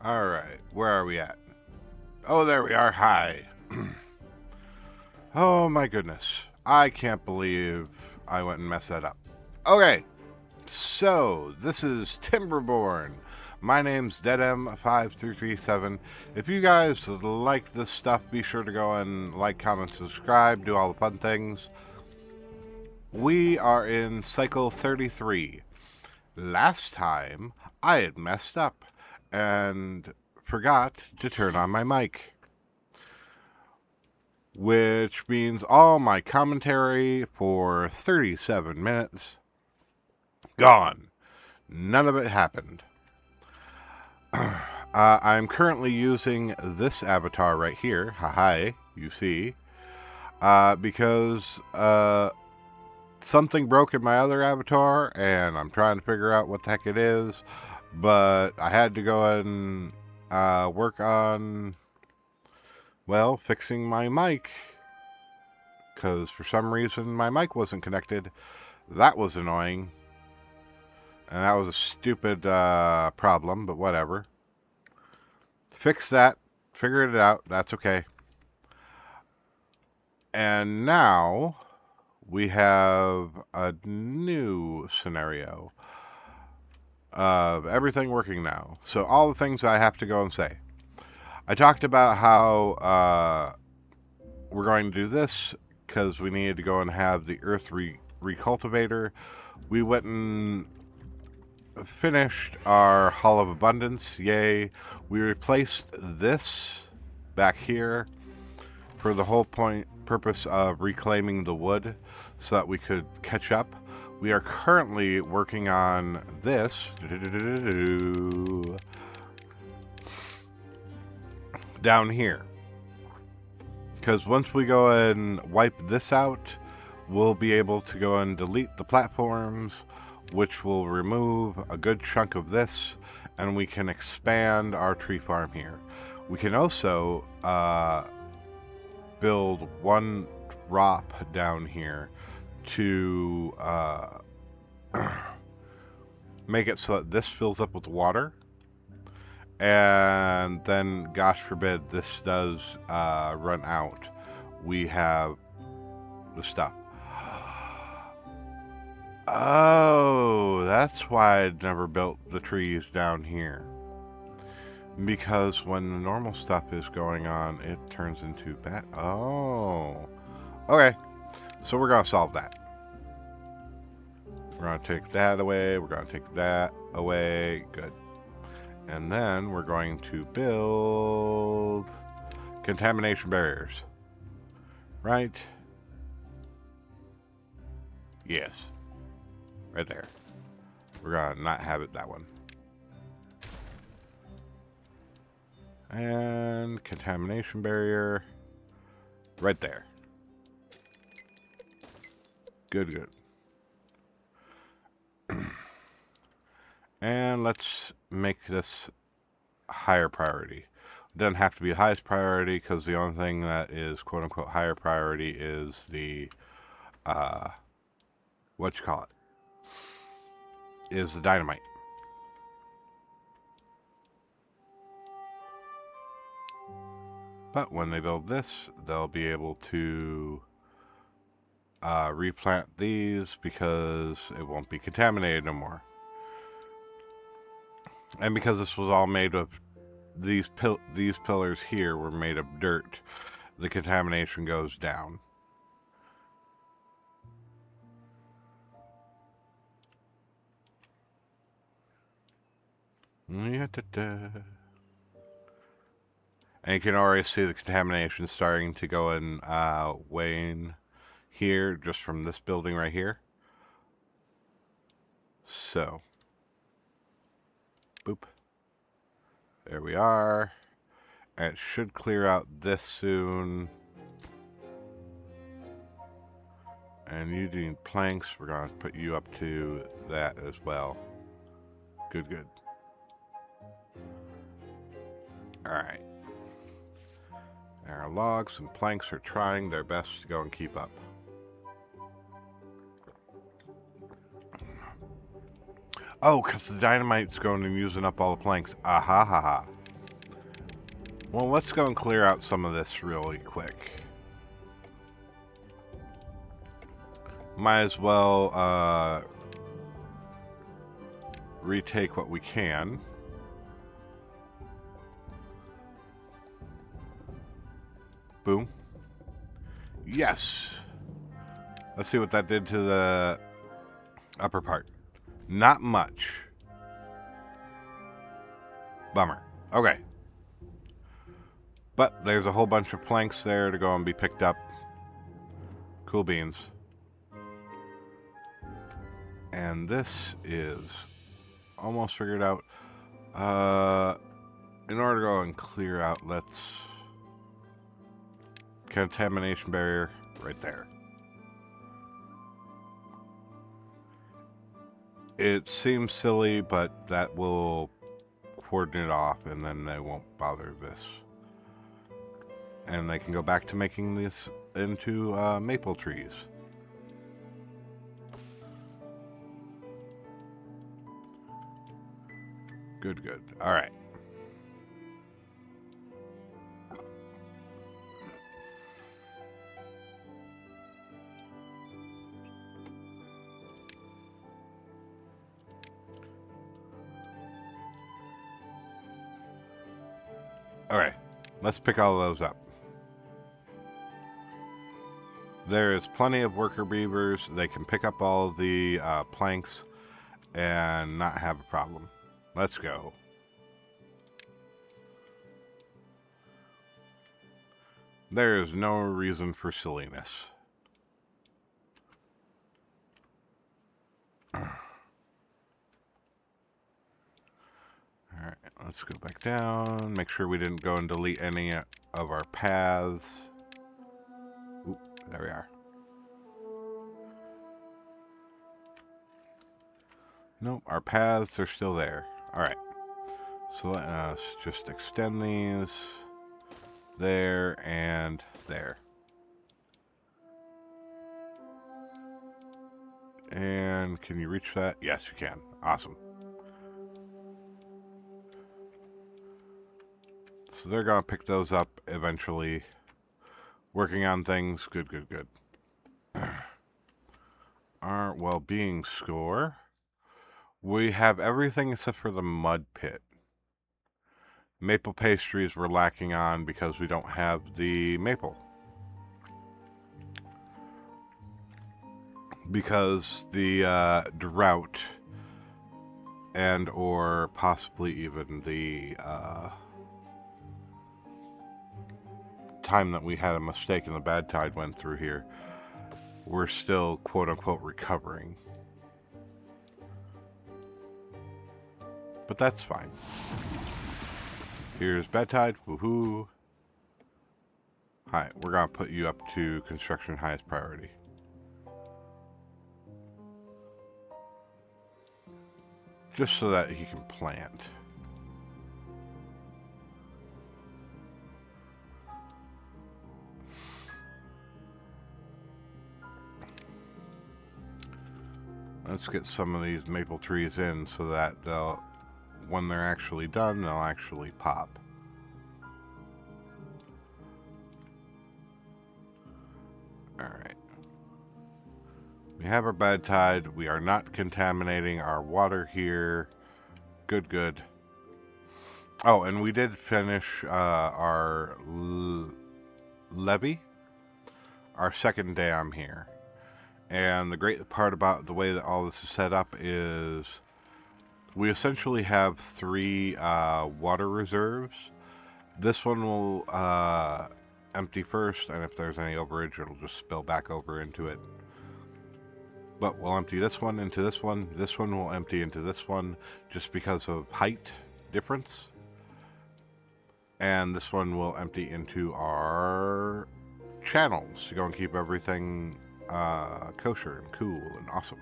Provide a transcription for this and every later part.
Alright, where are we at? Oh, there we are. Hi. Oh my goodness. I can't believe I went and messed that up. Okay, so this is Timberborn. My name's DeadM5337. If you guys like this stuff, be sure to go and like, comment, subscribe, do all the fun things. We are in cycle 33. Last time, I had messed up and forgot to turn on my mic, which means all my commentary for 37 minutes gone. None of it happened. I'm currently using this avatar right here, hi, you see, because something broke in my other avatar, and I'm trying to figure out what the heck it is, but I had to go and work on, well, fixing my mic, because for some reason my mic wasn't connected. That was annoying, and that was a stupid problem, but whatever. Fix that, figured it out, that's okay. And now we have a new scenario of everything working now. So all the things I have to go and say. I talked about how we're going to do this because we needed to go and have the earth recultivator. We went and finished our Hall of Abundance, yay. We replaced this back here for the whole purpose of reclaiming the wood so that we could catch up. We are currently working on this down here, because once we go and wipe this out, we'll be able to go and delete the platforms, which will remove a good chunk of this, and we can expand our tree farm here. We can also build one drop down here to make it so that this fills up with water, and then, gosh forbid, this does run out. We have the stuff. Oh, that's why I'd never built the trees down here. Because when the normal stuff is going on, it turns into bad. Oh. Okay. So we're going to solve that. We're going to take that away. We're going to take that away. Good. And then we're going to build contamination barriers. Right? Yes. Right there. We're going to not have it that one. And contamination barrier right there. Good, good. And let's make this higher priority. It doesn't have to be highest priority, because the only thing that is quote-unquote higher priority is the, what you call it, is the dynamite. But when they build this, they'll be able to replant these, because it won't be contaminated no more. And because this was all made of, these pillars here were made of dirt, the contamination goes down. And you can already see the contamination starting to go and wane here, just from this building right here. So, boop. There we are. And it should clear out this soon. And you need planks. We're going to put you up to that as well. Good, good. Alright. Our logs and planks are trying their best to go and keep up. Oh, because the dynamite's going and using up all the planks. Ah ha ha ha. Well, let's go and clear out some of this really quick. Might as well retake what we can. Boom. Yes. Let's see what that did to the upper part. Not much. Bummer. Okay. But there's a whole bunch of planks there to go and be picked up. Cool beans. And this is almost figured out. In order to go and clear out, let's... Contamination barrier right there. It seems silly, but that will cordon it off, and then they won't bother this. And they can go back to making this into maple trees. Good, good. All right. Okay, let's pick all of those up. There is plenty of worker beavers. They can pick up all the planks and not have a problem. Let's go. There is no reason for silliness. Alright, let's go back down. Make sure we didn't go and delete any of our paths. Oop, there we are. Nope, our paths are still there. Alright. So let us just extend these. There and there. And can you reach that? Yes, you can. Awesome. So they're going to pick those up eventually. Working on things. Good, good, good. Our well-being score. We have everything except for the mud pit. Maple pastries we're lacking on because we don't have the maple. Because the drought and or possibly even the time that we had a mistake and the bad tide went through here, we're still quote-unquote recovering. But that's fine. Here's bad tide. Woohoo. Hi, we're going to put you up to construction highest priority. Just so that he can plant. Let's get some of these maple trees in so that they'll, when they're actually done, they'll actually pop. Alright. We have our bad tide. We are not contaminating our water here. Good, good. Oh, and we did finish our levee, our second dam here. And the great part about the way that all this is set up is we essentially have 3 water reserves. This one will empty first, and if there's any overage, it'll just spill back over into it. But we'll empty this one into this one. This one will empty into this one just because of height difference. And this one will empty into our channels to go and keep everything kosher and cool and awesome.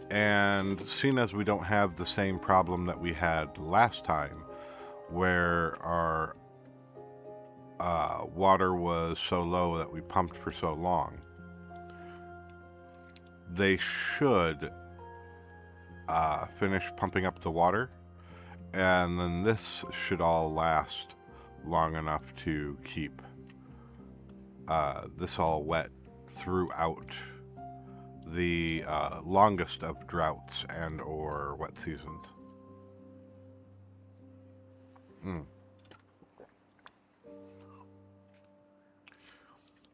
And seeing as we don't have the same problem that we had last time, where our water was so low that we pumped for so long, they should finish pumping up the water And then this should all last long enough to keep this all wet throughout the longest of droughts and or wet seasons.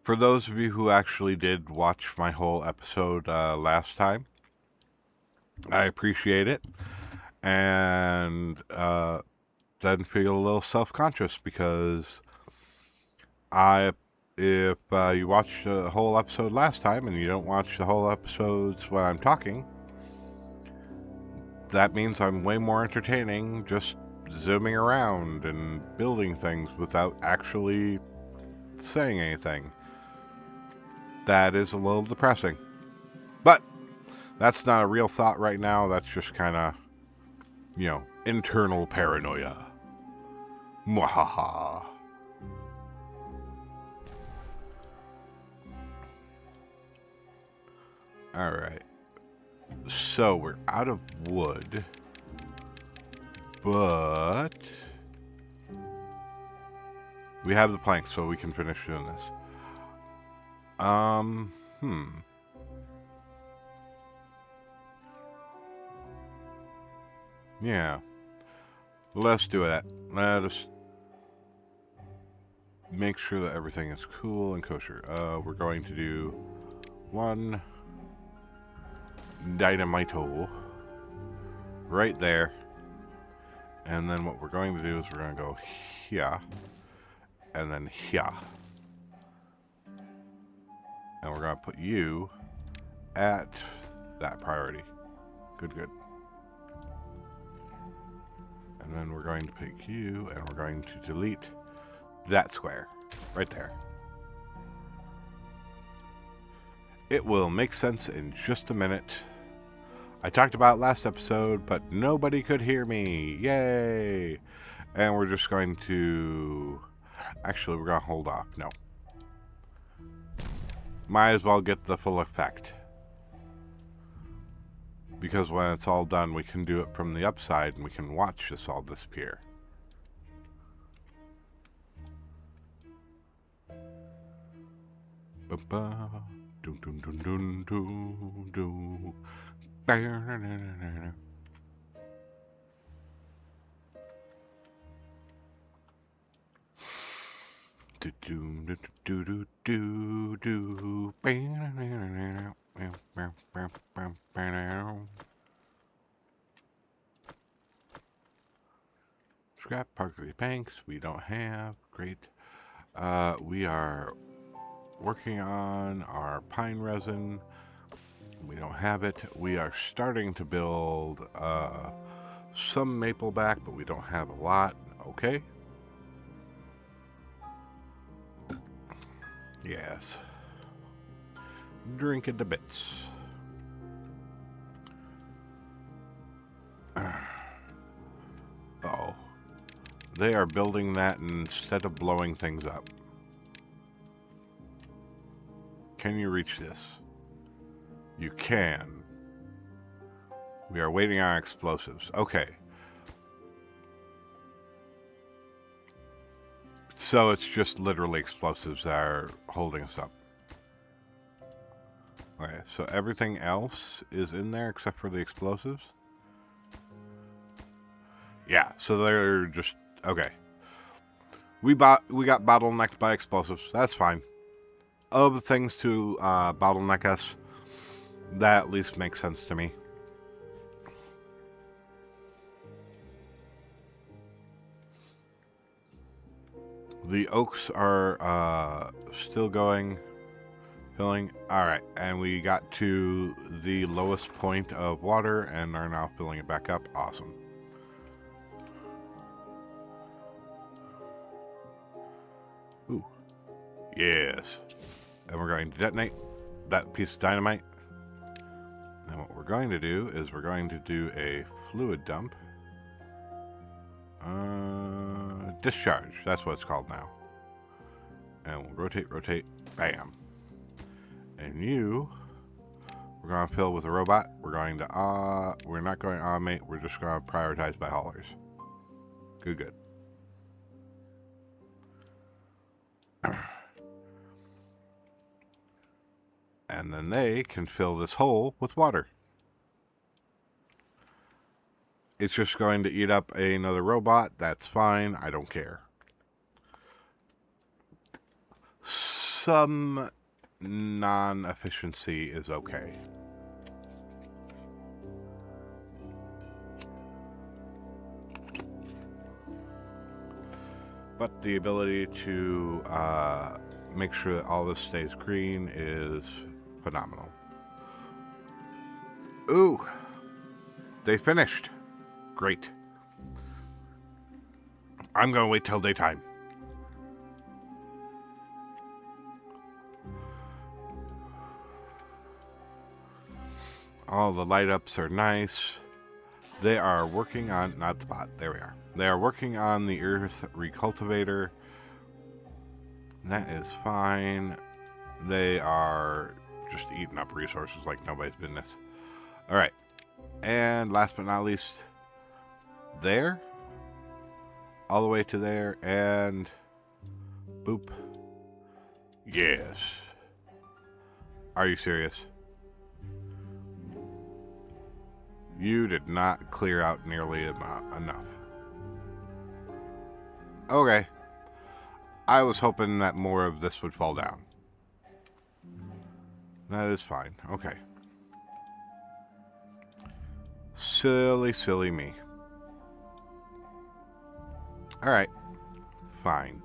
For those of you who actually did watch my whole episode last time, I appreciate it. And then feel a little self-conscious because if you watched the whole episode last time and you don't watch the whole episodes when I'm talking, that means I'm way more entertaining just zooming around and building things without actually saying anything. That is a little depressing. But that's not a real thought right now. That's just kind of, internal paranoia. Mwahaha. Alright. So, we're out of wood. But we have the plank, so we can finish doing this. Yeah. Let's do that. Let us make sure that everything is cool and kosher. We're going to do one dynamite hole right there. And then what we're going to do is we're going to go here. And then here. And we're going to put you at that priority. Good, good. And then we're going to pick you, and we're going to delete that square right there. It will make sense in just a minute. I talked about it last episode, but nobody could hear me. Yay! And we're just going to... Actually, we're going to hold off. No. Might as well get the full effect. Because when it's all done, we can do it from the upside and we can watch this all disappear. Ba-ba. Dun dun dun dun dun dun. Ba-na-na-na-na. Do do do do do do do. Ba-na-na-na-na. Scrap Parkley Banks, we don't have. Great. We are working on our pine resin. We don't have it. We are starting to build some maple back, but we don't have a lot. Okay. Yes. Drink it to bits. Uh-oh. They are building that instead of blowing things up. Can you reach this? You can. We are waiting on explosives. Okay. So it's just literally explosives that are holding us up. Okay, so everything else is in there except for the explosives? Yeah, so they're just... Okay. We got bottlenecked by explosives. That's fine. Of the things to bottleneck us, that at least makes sense to me. The oaks are still going, filling. Alright, and we got to the lowest point of water and are now filling it back up. Awesome. Ooh. Yes. And we're going to detonate that piece of dynamite. And what we're going to do is we're going to do a fluid dump. Discharge. That's what it's called now. And we'll rotate, rotate. Bam. And you, we're going to fill with a robot. We're going to, we're not going to automate. We're just going to prioritize by haulers. Good, good. And then they can fill this hole with water. It's just going to eat up another robot. That's fine. I don't care. Some non-efficiency is okay. But the ability to make sure that all this stays green is phenomenal. Ooh, they finished. Great. I'm going to wait till daytime. All the light ups are nice. They are working on, not the pot, there we are. They are working on the earth recultivator. That is fine. They are just eating up resources like nobody's business. Alright. And last but not least, there. All the way to there, and boop. Yes. Are you serious? You did not clear out nearly enough. Okay. I was hoping that more of this would fall down. That is fine. Okay. Silly, silly me. Alright. Fine.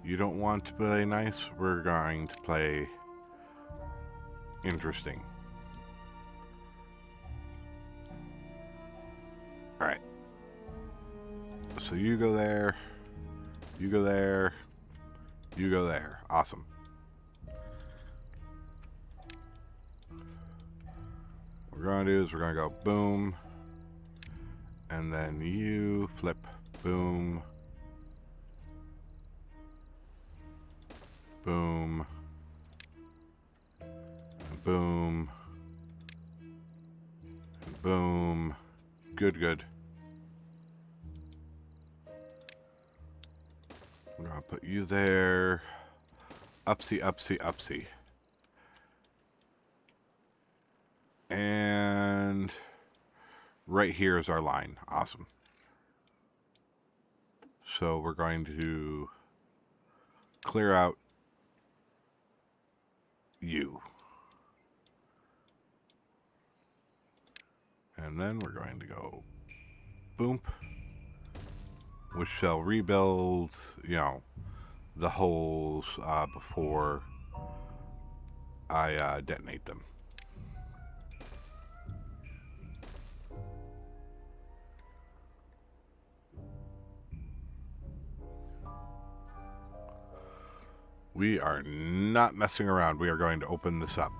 You don't want to play nice? We're going to play interesting. Alright. So you go there. You go there. You go there. Awesome. What we're going to do is we're going to go boom. And then you flip. Boom. Boom. And boom. And boom. Good, good. We're going to put you there. Upsy, upsy, upsy. And right here is our line. Awesome. So we're going to clear out you. And then we're going to go boom, which shall rebuild, you know, the holes before I detonate them. We are not messing around. We are going to open this up.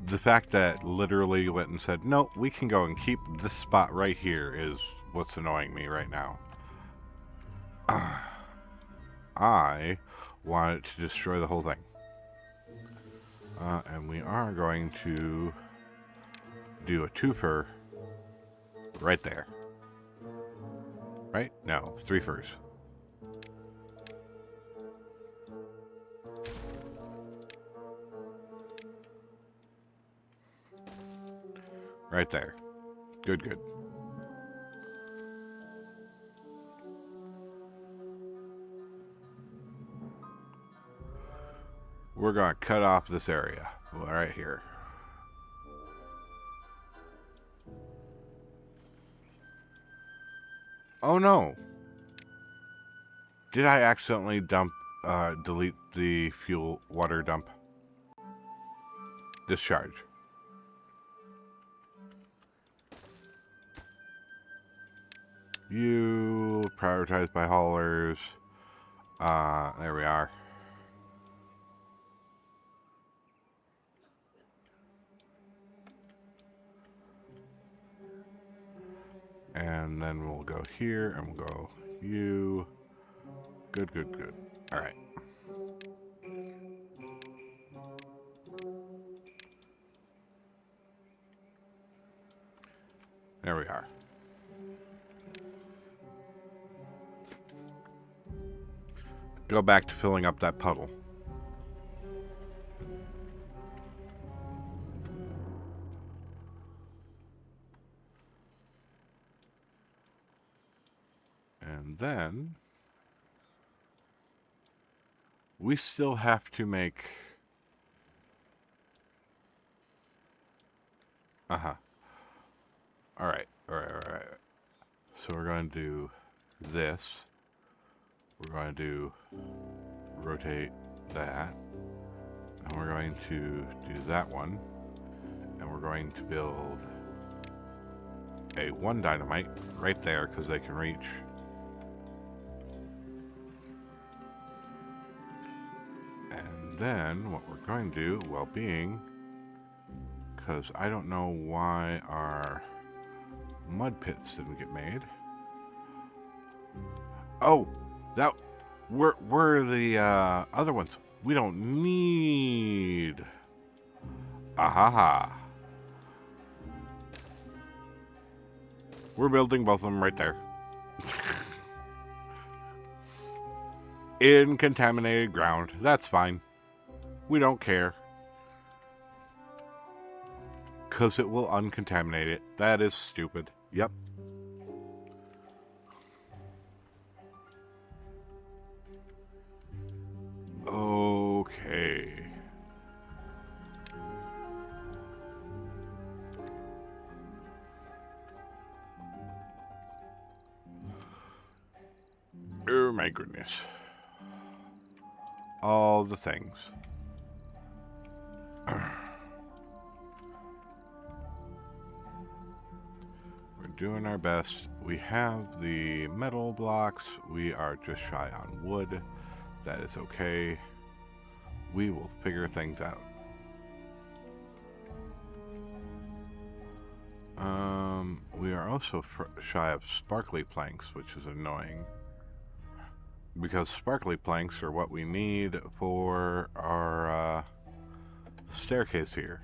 The fact that literally went and said, no, we can go and keep this spot right here is what's annoying me right now. I want it to destroy the whole thing. And we are going to do a twofer right there. Right? No, three fers. Right there. Good, good. We're going to cut off this area right here. Oh no! Did I accidentally delete the fuel water dump? Discharge. You prioritized by haulers. There we are. And then we'll go here and we'll go you. Good, good, good. All right. There we are. Go back to filling up that puddle. And then we still have to make... Alright. So we're going to do this. We're going to rotate that. And we're going to do that one. And we're going to build a 1 dynamite right there because they can reach. And then what we're going to do, well being, because I don't know why our mud pits didn't get made. Oh, that were the other ones. We don't need. Ahaha. We're building both of them right there. In contaminated ground. That's fine. We don't care. Because it will uncontaminate it. That is stupid. Yep. Okay. Oh my goodness. All the things. We're doing our best. We have the metal blocks. We are just shy on wood. That is okay. We will figure things out. We are also shy of sparkly planks, which is annoying. Because sparkly planks are what we need for our staircase here.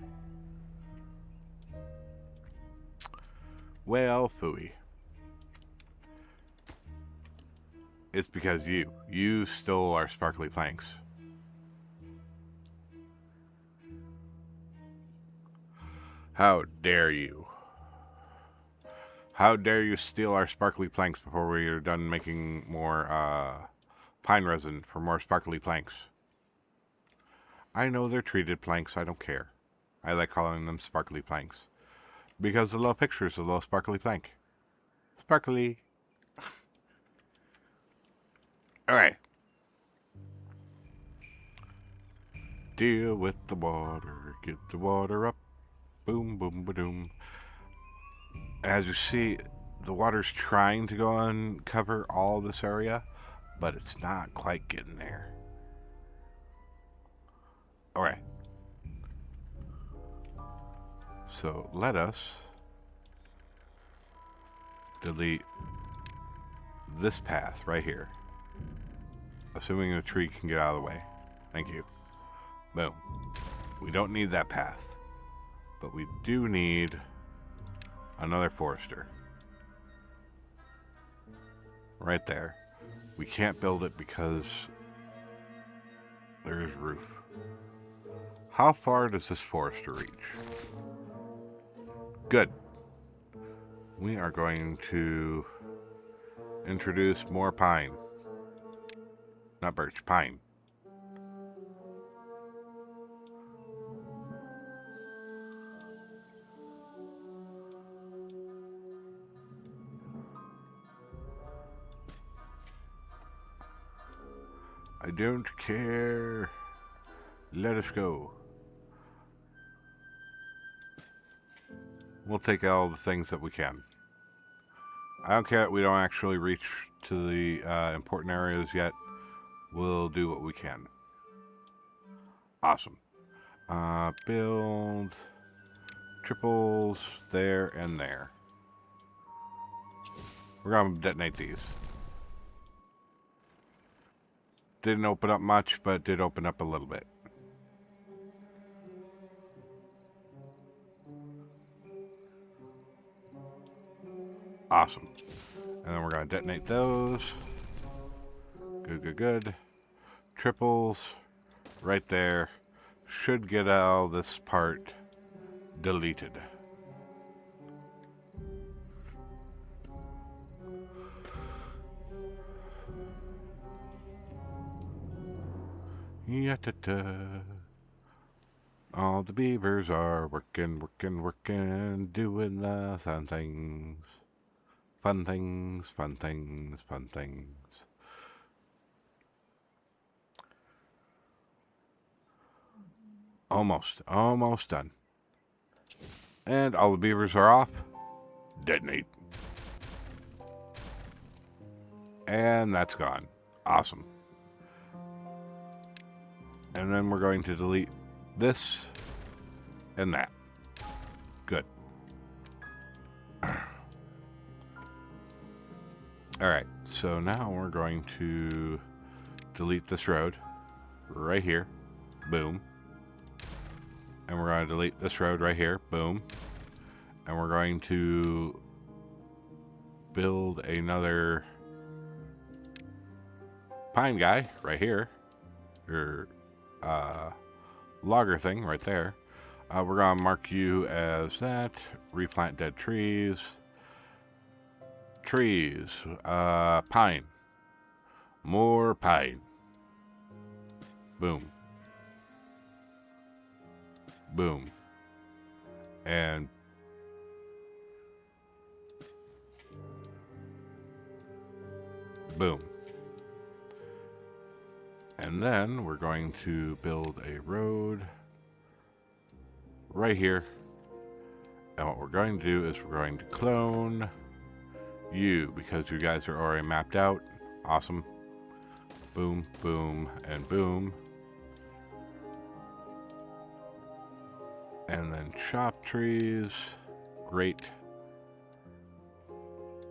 Well, phooey. It's because you stole our sparkly planks. How dare you? How dare you steal our sparkly planks before we are done making more pine resin for more sparkly planks? I know they're treated planks, I don't care. I like calling them sparkly planks. Because the little picture is a little sparkly plank. Sparkly. Alright. Deal with the water, get the water up. Boom, boom, ba-doom. As you see, the water's trying to go and cover all this area, but it's not quite getting there. Alright. So let us delete this path right here. Assuming the tree can get out of the way. Thank you. Boom. We don't need that path. But we do need another forester. Right there. We can't build it because there's roof. How far does this forester reach? Good. We are going to introduce more pine. Not birch, pine. I don't care. Let us go. We'll take all the things that we can. I don't care that we don't actually reach to the important areas yet. We'll do what we can. Awesome. Build triples there and there. We're going to detonate these. Didn't open up much, but did open up a little bit. Awesome. And then we're going to detonate those. Good, good, good. Triples right there. Should get all this part deleted. Yatta-ta. All the beavers are working, working, working, doing the fun things. Fun things, fun things, fun things. Almost done. And all the beavers are off. Detonate. And that's gone. Awesome. And then we're going to delete this and that. Good. Alright, so now we're going to delete this road right here. Boom. And we're going to delete this road right here. Boom. And we're going to build another pine guy right here. Or logger thing right there. We're going to mark you as that. Replant dead trees. Trees. Pine. More pine. Boom. Boom. And boom. And then we're going to build a road right here. And what we're going to do is we're going to clone you because you guys are already mapped out. Awesome. Boom, boom, and boom. And then chop trees. Great.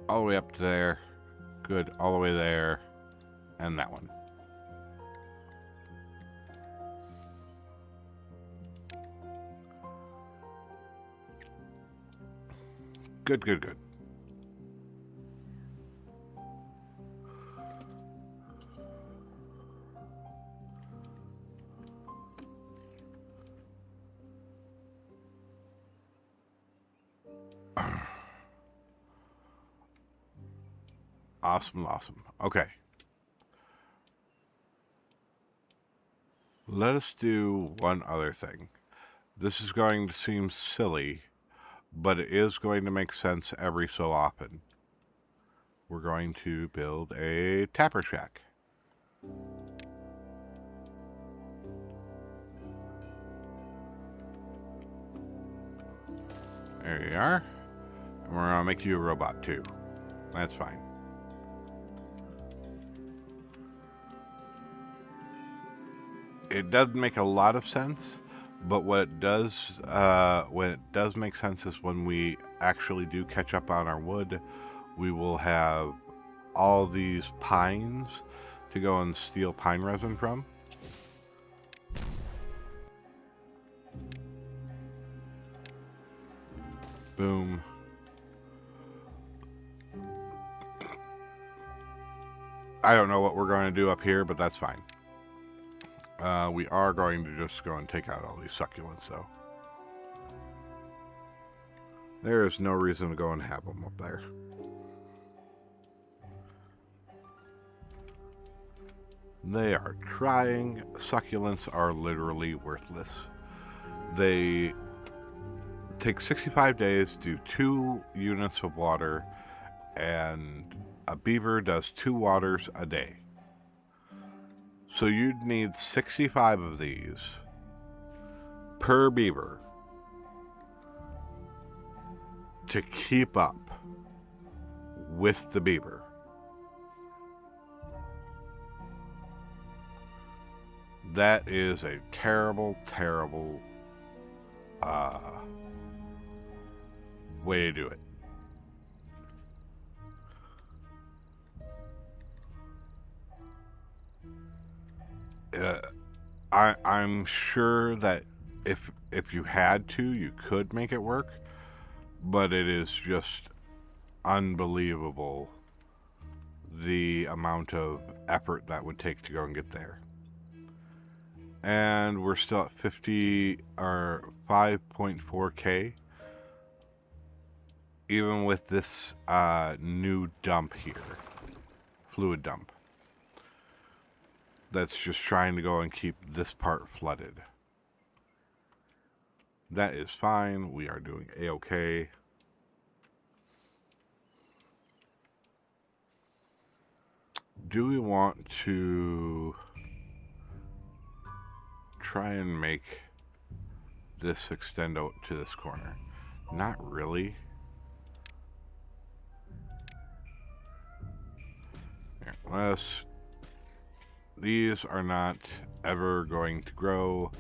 All the way up to there. Good. All the way there. And that one. Good, good, good. Awesome, awesome. Okay. Let us do one other thing. This is going to seem silly, but it is going to make sense every so often. We're going to build a tapper shack. There you are. And we're going to make you a robot too. That's fine. It doesn't make a lot of sense, but what it does make sense is when we actually do catch up on our wood, we will have all these pines to go and steal pine resin from. Boom. I don't know what we're going to do up here, but that's fine. We are going to just go and take out all these succulents, though. There is no reason to go and have them up there. They are trying. Succulents are literally worthless. They take 65 days, do 2 units of water, and a beaver does 2 waters a day. So you'd need 65 of these per beaver to keep up with the beaver. That is a terrible, terrible way to do it. I'm sure that if you had to, you could make it work, but it is just unbelievable the amount of effort that would take to go and get there. And we're still at 50 or 5.4k, even with this new dump here, fluid dump, that's just trying to go and keep this part flooded. That is fine. We are doing a-okay. Do we want to try and make this extend out to this corner? Not really. Here, these are not ever going to grow.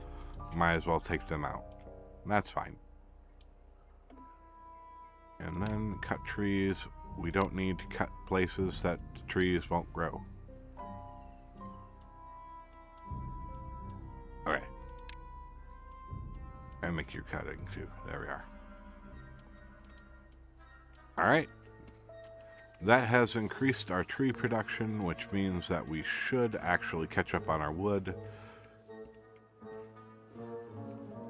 Might as well take them out. That's fine. And then cut trees. We don't need to cut places that the trees won't grow. Okay. And make your cutting too. There we are. Alright. That has increased our tree production, which means that we should actually catch up on our wood.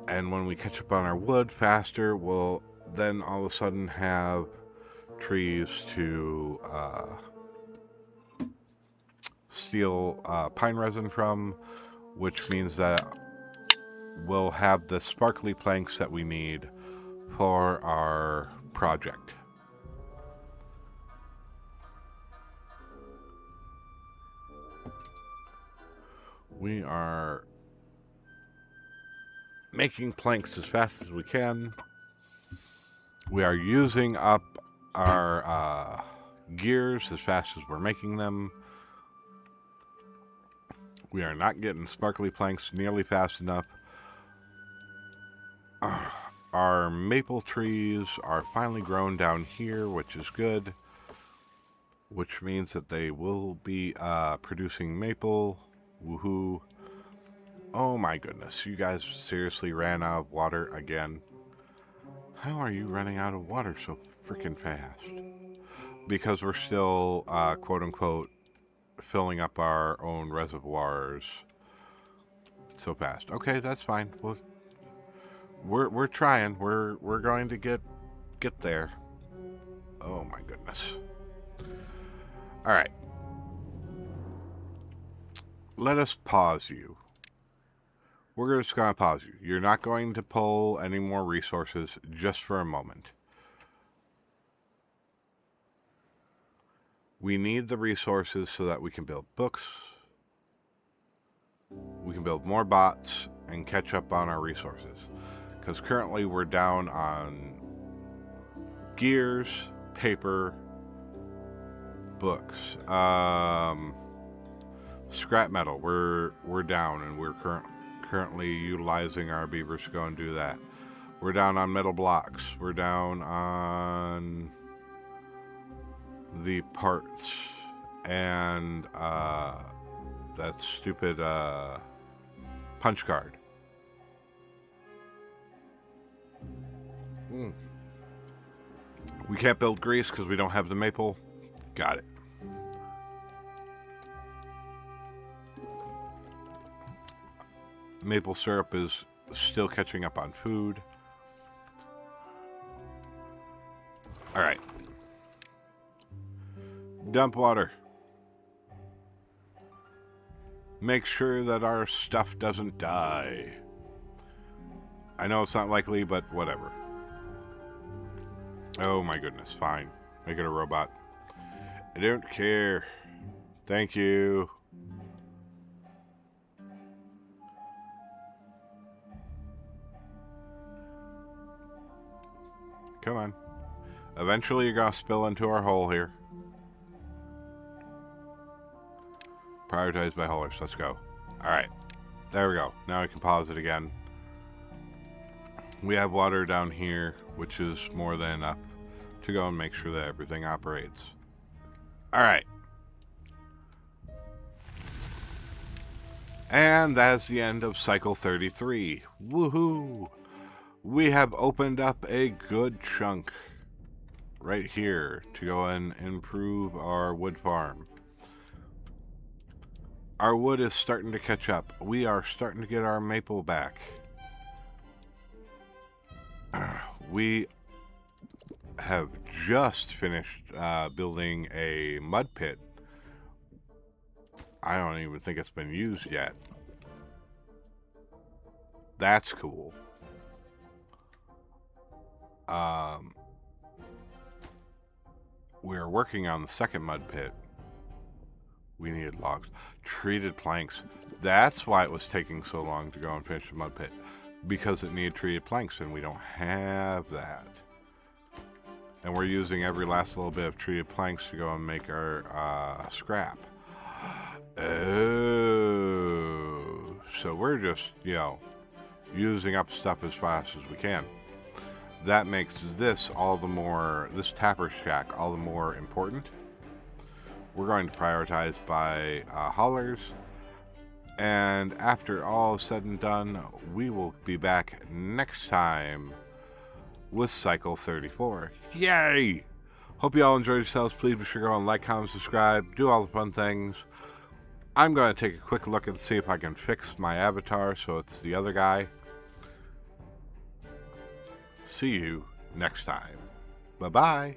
And when we catch up on our wood faster, we'll then all of a sudden have trees to steal pine resin from, which means that we'll have the sparkly planks that we need for our project. We are making planks as fast as we can. We are using up our gears as fast as we're making them. We are not getting sparkly planks nearly fast enough. Our maple trees are finally grown down here, which is good. Which means that they will be producing maple. Woohoo. Oh my goodness, you guys seriously ran out of water again. How are you running out of water so freaking fast? Because we're still, quote-unquote, filling up our own reservoirs so fast. Okay, that's fine. We're trying. We're going to get there. Oh my goodness. All right. Let us pause you. We're just going to pause you. You're not going to pull any more resources just for a moment. We need the resources so that we can build books, we can build more bots, and catch up on our resources. Because currently we're down on gears, paper, books, scrap metal. We're down, and we're currently utilizing our beavers to go and do that. We're down on metal blocks. We're down on the parts and that stupid punch card. We can't build grease because we don't have the maple. Got it. Maple syrup is still catching up on food. All right. Dump water. Make sure that our stuff doesn't die. I know it's not likely, but whatever. Oh my goodness, fine. Make it a robot. I don't care. Thank you. Come on. Eventually you're going to spill into our hole here. Prioritized by haulers. Let's go. Alright. There we go. Now I can pause it again. We have water down here, which is more than enough to go and make sure that everything operates. Alright. And that's the end of cycle 33. Woohoo! We have opened up a good chunk. right here to go and improve our wood farm. Our wood is starting to catch up. We are starting to get our maple back. We have just finished building a mud pit. I don't even think it's been used yet. That's cool. We're working on the second mud pit. We needed logs. Treated planks. That's why it was taking so long to go and finish the mud pit. Because it needed treated planks, and we don't have that. And we're using every last little bit of treated planks to go and make our scrap. Oh. So we're just, you know, using up stuff as fast as we can. That makes this all the more, this tapper shack all the more important. We're going to prioritize by haulers. And after all is said and done, we will be back next time with Cycle 34. Yay! Hope you all enjoyed yourselves. Please be sure to go and like, comment, subscribe, do all the fun things. I'm going to take a quick look and see if I can fix my avatar so it's the other guy. See you next time. Bye-bye.